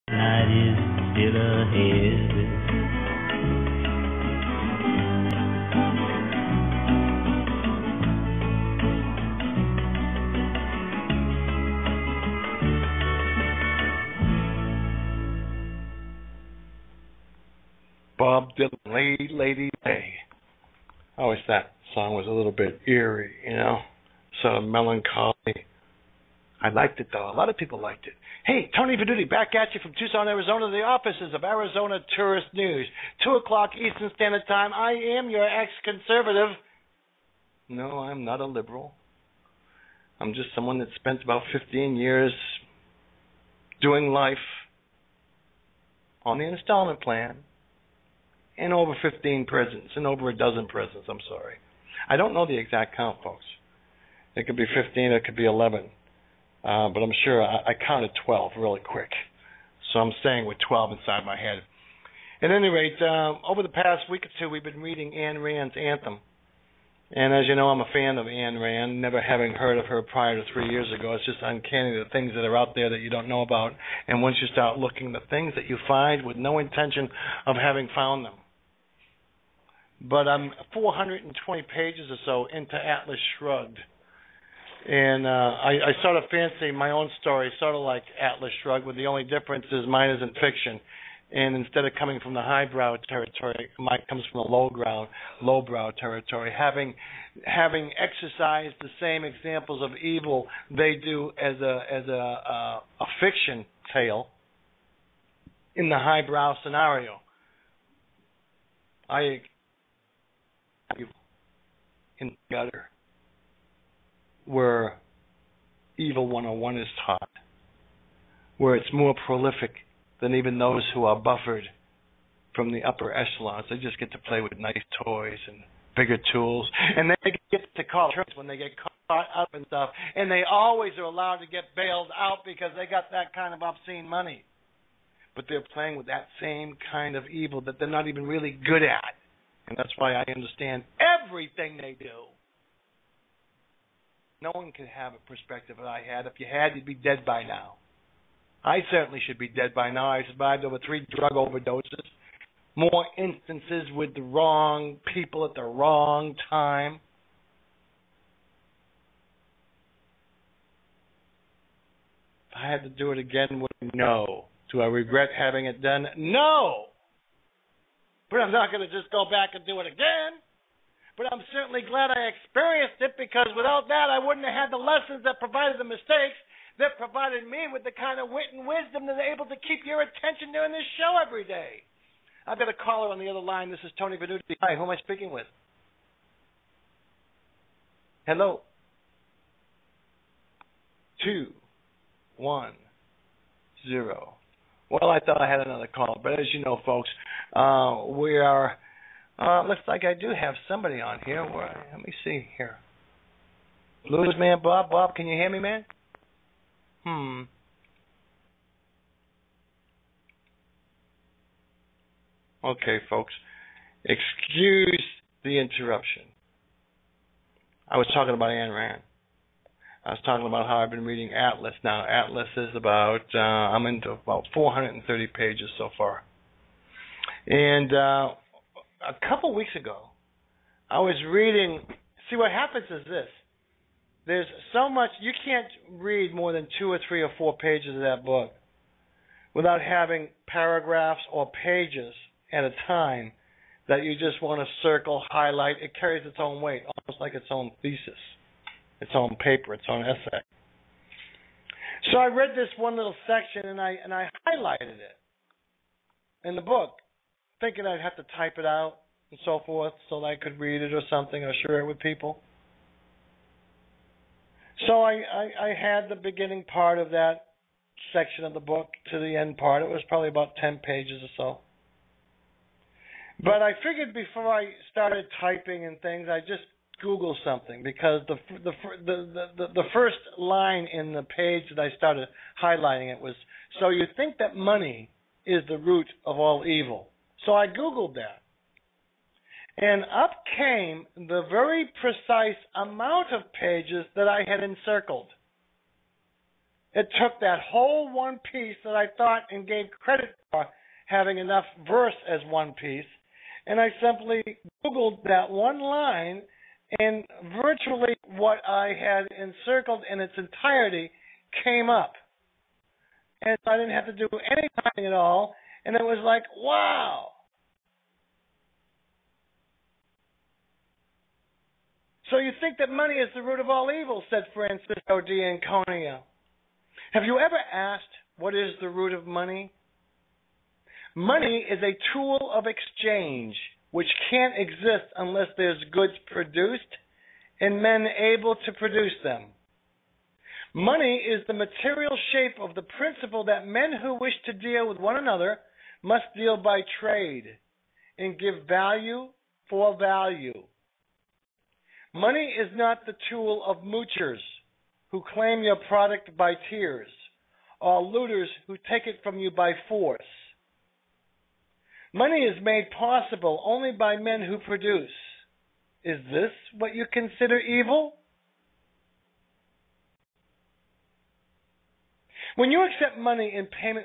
Night is still ahead. Bob Dylan, Lady Day. I always thought that song was a little bit eerie, sort of melancholy. I liked it, though. A lot of people liked it. Hey, Tony-Venuti, back at you from Tucson, Arizona, the offices of Arizona Tourist News. 2 o'clock Eastern Standard Time. I am your ex-conservative. No, I'm not a liberal. I'm just someone that spent about 15 years doing life on the installment plan in over 15 prisons, in over a dozen prisons, I'm sorry. I don't know the exact count, folks. It could be 15, it could be 11. But I'm sure I counted 12 really quick. So I'm staying with 12 inside my head. At any rate, over the past week or two, we've been reading Ayn Rand's Anthem. And as you know, I'm a fan of Ayn Rand, never having heard of her prior to 3 years ago. It's just uncanny the things that are out there that you don't know about. And once you start looking, the things that you find with no intention of having found them. But I'm 420 pages or so into Atlas Shrugged. And I sort of fancy my own story, sort of like Atlas Shrugged, with the only difference is mine isn't fiction. And instead of coming from the highbrow territory, mine comes from the lowbrow territory. Having exercised the same examples of evil they do as a fiction tale in the highbrow scenario, I in the gutter, where Evil 101 is taught, where it's more prolific than even those who are buffered from the upper echelons. They just get to play with nice toys and bigger tools, and they get to call tricks when they get caught up and stuff, and they always are allowed to get bailed out because they got that kind of obscene money. But they're playing with that same kind of evil that they're not even really good at, and that's why I understand everything they do. No one can have a perspective that I had. If you had, you'd be dead by now. I certainly should be dead by now. I survived over 3 drug overdoses, more instances with the wrong people at the wrong time. If I had to do it again, would I? No. Do I regret having it done? No. But I'm not going to just go back and do it again. But I'm certainly glad I experienced it, because without that, I wouldn't have had the lessons that provided the mistakes that provided me with the kind of wit and wisdom that are able to keep your attention during this show every day. I've got a caller on the other line. This is Tony-Venuti. Hi, who am I speaking with? Hello. 210. Well, I thought I had another call, but as you know, folks, we are... looks like I do have somebody on here. Let me see here. Blues man Bob. Bob, can you hear me, man? Okay, folks. Excuse the interruption. I was talking about Ayn Rand. I was talking about how I've been reading Atlas. Now, Atlas is about, I'm into about 430 pages so far. And a couple weeks ago, I was reading. See, what happens is this. There's so much, you can't read more than 2 or 3 or 4 pages of that book without having paragraphs or pages at a time that you just want to circle, highlight. It carries its own weight, almost like its own thesis, its own paper, its own essay. So I read this one little section, and I highlighted it in the book, thinking I'd have to type it out and so forth so that I could read it or something or share it with people. So I had the beginning part of that section of the book to the end part. It was probably about 10 pages or so. But I figured before I started typing and things, I'd just Google something, because the first line in the page that I started highlighting it was, so you think that money is the root of all evil. So I Googled that. And up came the very precise amount of pages that I had encircled. It took that whole one piece that I thought and gave credit for having enough verse as one piece, and I simply Googled that one line, and virtually what I had encircled in its entirety came up. And I didn't have to do any typing at all, and it was like, wow. So you think that money is the root of all evil, said Francisco de Anconia. Have you ever asked what is the root of money? Money is a tool of exchange which can't exist unless there's goods produced and men able to produce them. Money is the material shape of the principle that men who wish to deal with one another must deal by trade and give value for value. Money is not the tool of moochers who claim your product by tears, or looters who take it from you by force. Money is made possible only by men who produce. Is this what you consider evil? When you accept money in payment